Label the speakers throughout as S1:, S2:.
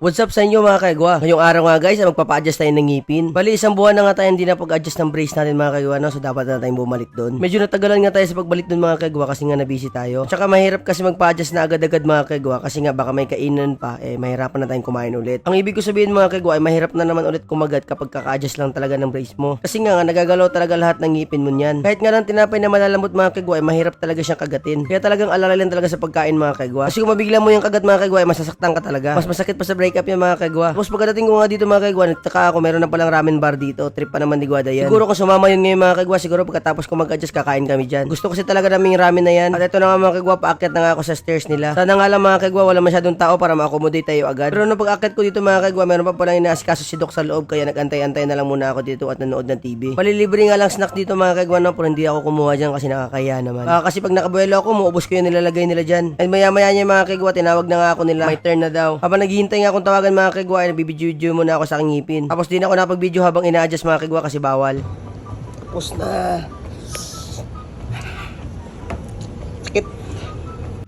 S1: What's up sa inyo mga kaigwa? Ngayong araw nga guys, magpapa-adjust tayo ng ngipin. Bali, isang buwan na nga tayo hindi na pag-adjust ng brace natin mga kaigwa, no? So dapat na tayong bumalik doon. Medyo natagalan nga tayo sa pagbalik doon mga kaigwa kasi nga na-busy tayo. Tsaka mahirap kasi magpa-adjust na agad-agad mga kaigwa kasi nga baka may kainan pa, mahirapan na tayong kumain ulit. Ang ibig ko sabihin mga kaigwa ay mahirap na naman ulit kumagat kapag kaka-adjust lang talaga ng brace mo. Kasi nga nagagalaw talaga lahat ng ngipin mo niyan. Kahit nga ng tinapay na malalambot mga kaigwa ay mahirap talaga siyang kagatin. Kaya talagang alalalin talaga sa pagkain mga kaigwa. Kasi kung mabigla mo yung kagat mga kaigwa ay masasaktan ka talaga. Mas masakit pa sa breakup yan mga kaigwa. Tapos pagdating ko nga dito mga kaigwa, nagtaka ako, meron na palang ramen bar dito. Trip pa naman ni Guada yan. Siguro kung sumama yun ngayon mga kaigwa, siguro pagkatapos ko mag-adjust kakain kami dyan. Gusto kasi talaga naming ramen na yan. At ito na nga mga kaigwa, paakyat na nga ako sa stairs nila. Sana nga lang mga kaigwa, wala masyadong tao para ma-accommodate tayo agad. Pero nung pag-akyat ko dito mga kaigwa, meron pa palang inaasikaso si Doc sa loob, kaya nag-antay-antay na lang muna ako dito at nanood ng TV. Palilibre nga lang snacks dito mga kaigwa, no, pero hindi ako kumuha dyan kasi nakakaya naman. Kasi pag nakabuelo ako, muubos ko yung nilalagay nila dyan. And maya-maya niya mga kaigwa, tinawag na nga ako nila. My turn na daw. Habang naghihintay nga akong tawagan mga kaigwa, ay nabibidyo muna ako sa aking ngipin. Tapos din ako napag-video habang ina-adjust mga kaigwa kasi bawal. Tapos na.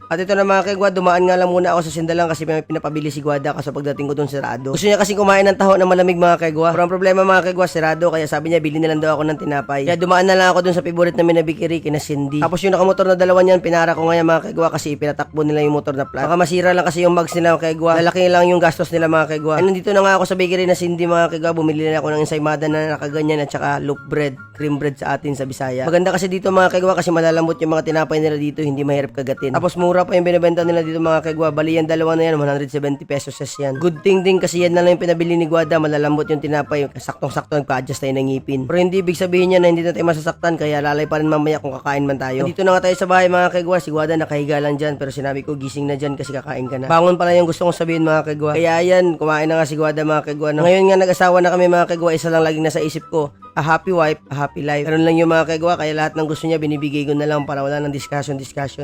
S1: At ito na mga kaigwa, dumaan nga lang muna ako sa Sindalang kasi may pinapabili si Guada kasi pagdating ko dun sirado. Gusto niya kasi kumain ng taho na malamig mga kaigwa. Pero ang problema mga kaigwa, sirado, kaya sabi niya bili na lang daw ako ng tinapay. Kaya dumaan na lang ako dun sa favorite namin na bikiri, kina Cindy. Tapos yung nakamotor na dalawa niyan, pinara ko ngayon mga kaigwa kasi ipinatakbo nila yung motor na flat. Baka masira lang kasi yung bags nila mga kaigwa. Lalaki lang yung gastos nila mga kaigwa. Ay, nandito na nga ako sa bakery na Cindy mga kaigwa, bumili na ako ng ensaymada na nakaganyan at saka loaf bread, cream bread sa atin sa Bisaya. Maganda kasi dito mga kaigwa kasi malalambot yung mga tinapay nila dito, hindi mahirap kagatin. Tapos mura pa yung binebenta nila dito mga kaigwa. Bali yan dalawa na yan, 170 pesos yan. Good thing din kasi yan na lang yung pinabili ni Guada, malalambot yung tinapay, saktong-sakto nagpa-adjust tayo ng ngipin. Pero hindi ibig sabihin niya na hindi na tayo masasaktan, kaya lalay pa rin mamaya kung kakain man tayo. Dito na nga tayo sa bahay mga kaigwa, si Guada nakahiga lang dyan, pero sinabi ko gising na dyan kasi kakain ka na. Bangon pala yung gusto kong sabihin mga kaigwa. Kaya yan, kumain na nga si Guada mga kaigwa. No? Ngayon nga nag-asawa na kami mga kaigwa, isa lang laging nasa isip ko, a happy wife, a happy life. Ganun lang yung mga kaigwa, kaya lahat ng gusto niya binibigay ko na lang para wala ng discussion.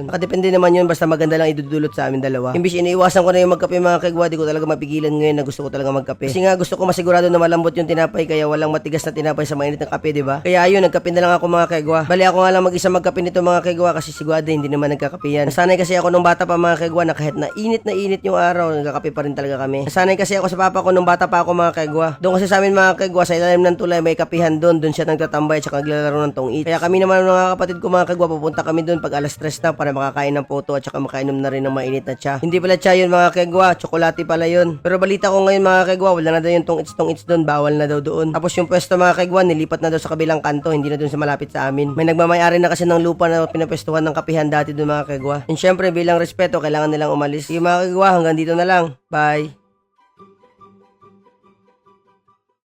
S1: Nakadepende naman yun, basta maganda lang idudulot sa amin dalawa. Imbis iniiwasan ko na yung magkape mga kaigwa, di ko talaga mapigilan ngayon na gusto ko talaga magkape. Kasi nga gusto ko masigurado na malambot yung tinapay, kaya walang matigas na tinapay sa mainit ng kape, di ba? Kaya ayun, nagkape na lang ako mga kaigwa. Bali ako nga lang mag-isa magkape nito mga kaigwa kasi si Guada hindi naman nagkakape yan. Nasanay kasi ako nung bata pa mga kaigwa na kahit na init yung araw, nagkakape pa rin talaga kami. Nasanay kasi ako sa papa ko nung bata pa ako mga kaigwa. Doon kasi sa amin mga kaigwa, sa ilalim ng tulay may kapihan doon siya nagtatambay at saka naglalaro ng tong-it. Kaya kami naman mga kapatid ko mga kaigwa, pupunta kami doon pag alas 3 na para makakain ng photo at saka makainom na rin ng mainit na tsa. Hindi pala tsa yun mga kaigwa, tsokolate pala yun. Pero balita ko ngayon mga kaigwa, wala na daw yung tong-its doon, bawal na daw doon. Tapos yung pwesto mga kaigwa, nilipat na daw sa kabilang kanto, hindi na doon sa malapit sa amin. May nagmamayari na kasi ng lupa na pinapwestuhan ng kapihan dati doon mga kaigwa. And syempre bilang respeto, kailangan nilang umalis. Sige mga kaigwa, hanggang dito na lang. Bye!